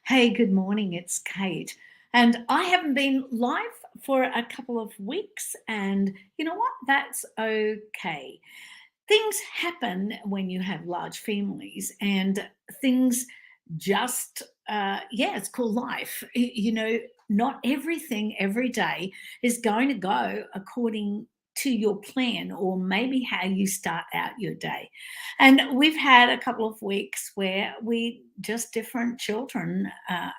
Hey, good morning. It's Kate. And I haven't been live for a couple of weeks. And you know what? That's okay. Things happen when you have large families, and things just, yeah, it's called life. Not everything every day is going to go according to your plan or maybe how you start out your day. And we've had a couple of weeks where we just different children,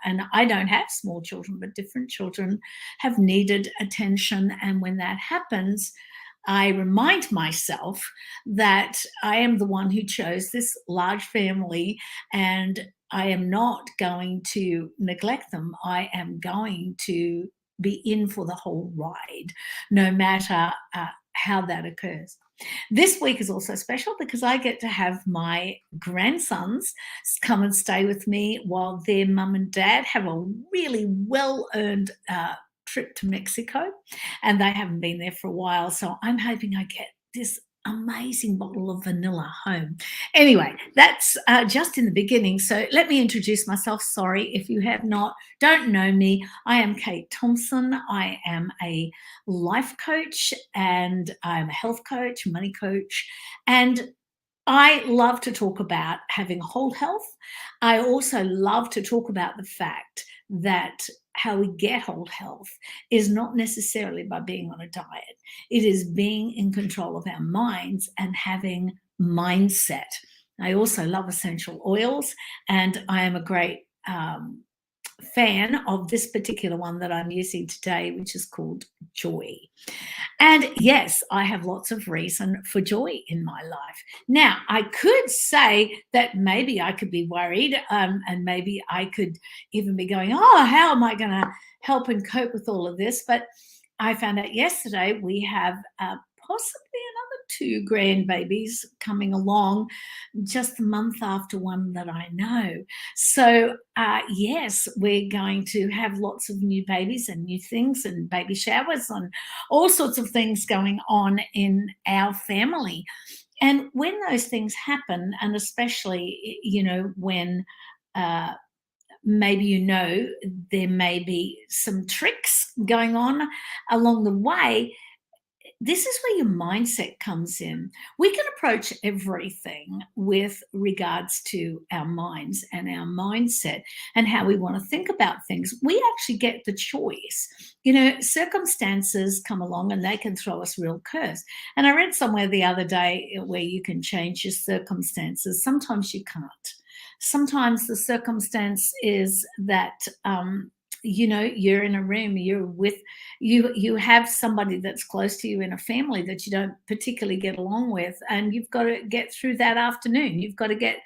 and I don't have small children, but different children have needed attention. And when that happens, I remind myself that I am the one who chose this large family, and I am not going to neglect them. I am going to be in for the whole ride, no matter how that occurs. This week is also special because I get to have my grandsons come and stay with me while their mum and dad have a really well earned trip to Mexico, and they haven't been there for a while. So I'm hoping I get this amazing bottle of vanilla home. Anyway, that's just in the beginning. So let me introduce myself. Sorry if you don't know me. I am Kate Thompson. I am a life coach and I'm a health coach, money coach, and I love to talk about having whole health. I also love to talk about the fact that how we get whole health is not necessarily by being on a diet. It is being in control of our minds and having mindset. I also love essential oils, and I am a great fan of this particular one that I'm using today, which is called Joy. And yes, I have lots of reason for joy in my life. Now, I could say that maybe I could be worried, and maybe I could even be going, oh, how am I going to help and cope with all of this? But I found out yesterday we have possibly another two grandbabies coming along just the month after one that I know. So, yes, we're going to have lots of new babies and new things and baby showers and all sorts of things going on in our family. And when those things happen, and especially, when uh, maybe there may be some tricks going on along the way, this is where your mindset comes in. We can approach everything with regards to our minds and our mindset and how we want to think about things. We actually get the choice. Circumstances come along and they can throw us real curves. And I read somewhere the other day where you can change your circumstances. Sometimes you can't. Sometimes the circumstance is that you're in a room, you have somebody that's close to you in a family that you don't particularly get along with, and you've got to get through that afternoon. You've got to get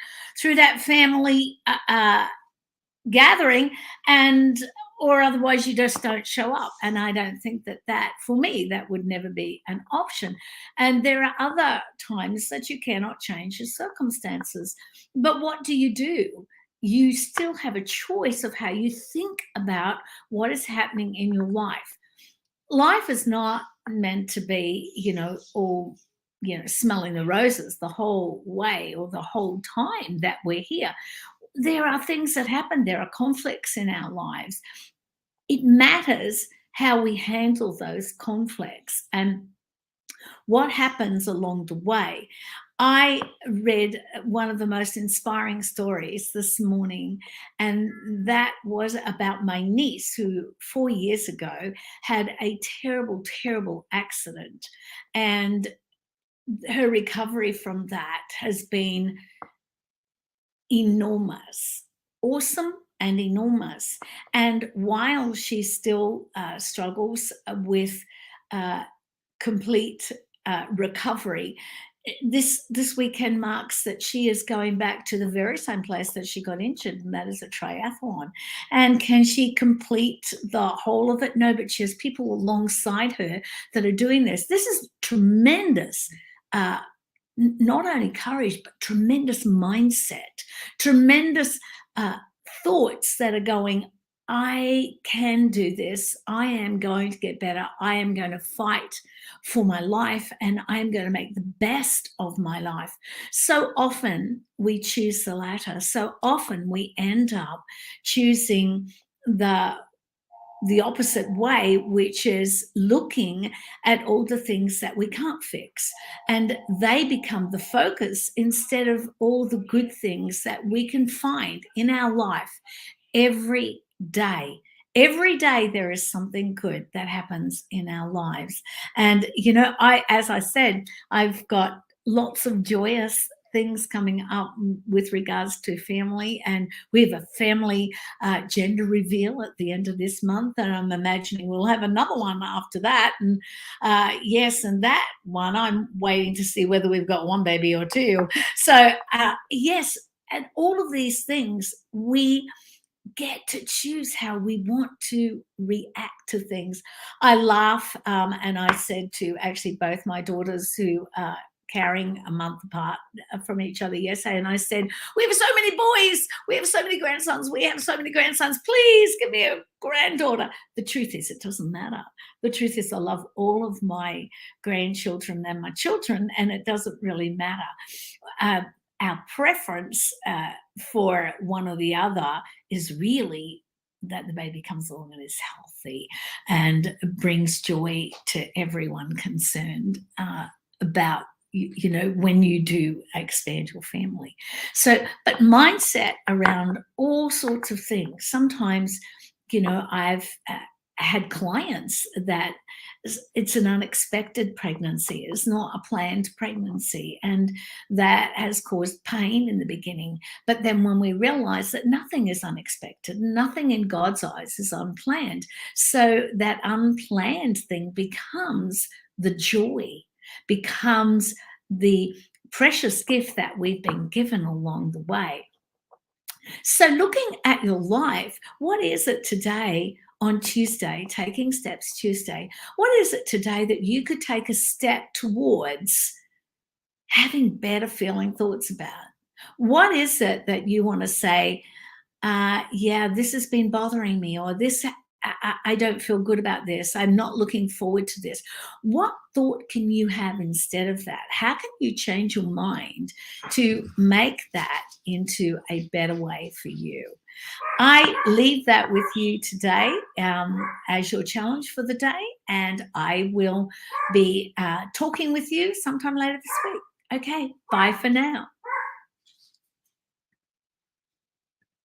through that family gathering, and or otherwise you just don't show up. And I don't think that for me that would never be an option. And there are other times that you cannot change your circumstances, but what do? You still have a choice of how you think about what is happening in your life. Life is not meant to be, all, smelling the roses the whole way or the whole time that we're here. There are things that happen, there are conflicts in our lives. It matters how we handle those conflicts and what happens along the way. I read one of the most inspiring stories this morning, and that was about my niece who 4 years ago had a terrible, terrible accident. And her recovery from that has been enormous, awesome and enormous. And while she still struggles with complete recovery, this weekend marks that she is going back to the very same place that she got injured, and that is a triathlon. And can she complete the whole of it? No, but she has people alongside her that are doing this. This is tremendous. Not only courage, but tremendous mindset, tremendous thoughts that are going, I can do this. I am going to get better. I am going to fight for my life and I'm going to make the best of my life. So often we choose the latter. So often we end up choosing the the opposite way, which is looking at all the things that we can't fix. And they become the focus instead of all the good things that we can find in our life every day. Every day there is something good that happens in our lives. And as I said, I've got lots of joyous things coming up with regards to family, and we have a family gender reveal at the end of this month, and I'm imagining we'll have another one after that. And yes, and that one I'm waiting to see whether we've got one baby or two. So yes, and all of these things we get to choose how we want to react to things. I laugh, and I said to actually both my daughters who are carrying a month apart from each other yesterday, and I said, "We have so many boys, we have so many grandsons, we have so many grandsons. Please give me a granddaughter." The truth is, it doesn't matter. The truth is, I love all of my grandchildren and my children, and it doesn't really matter. Uh, our preference for one or the other is really that the baby comes along and is healthy and brings joy to everyone concerned about when you do expand your family. So but mindset around all sorts of things. Sometimes I've had clients that it's an unexpected pregnancy, it's not a planned pregnancy, and that has caused pain in the beginning. But then when we realize that nothing is unexpected, nothing in God's eyes is unplanned, so that unplanned thing becomes the joy, becomes the precious gift that we've been given along the way. So, looking at your life, what is it today on Tuesday, Taking Steps Tuesday? What is it today that you could take a step towards having better feeling thoughts about? What is it that you want to say, yeah, this has been bothering me, or this, I don't feel good about this. I'm not looking forward to this. What thought can you have instead of that? How can you change your mind to make that into a better way for you? I leave that with you today as your challenge for the day, and I will be talking with you sometime later this week. Okay, bye for now.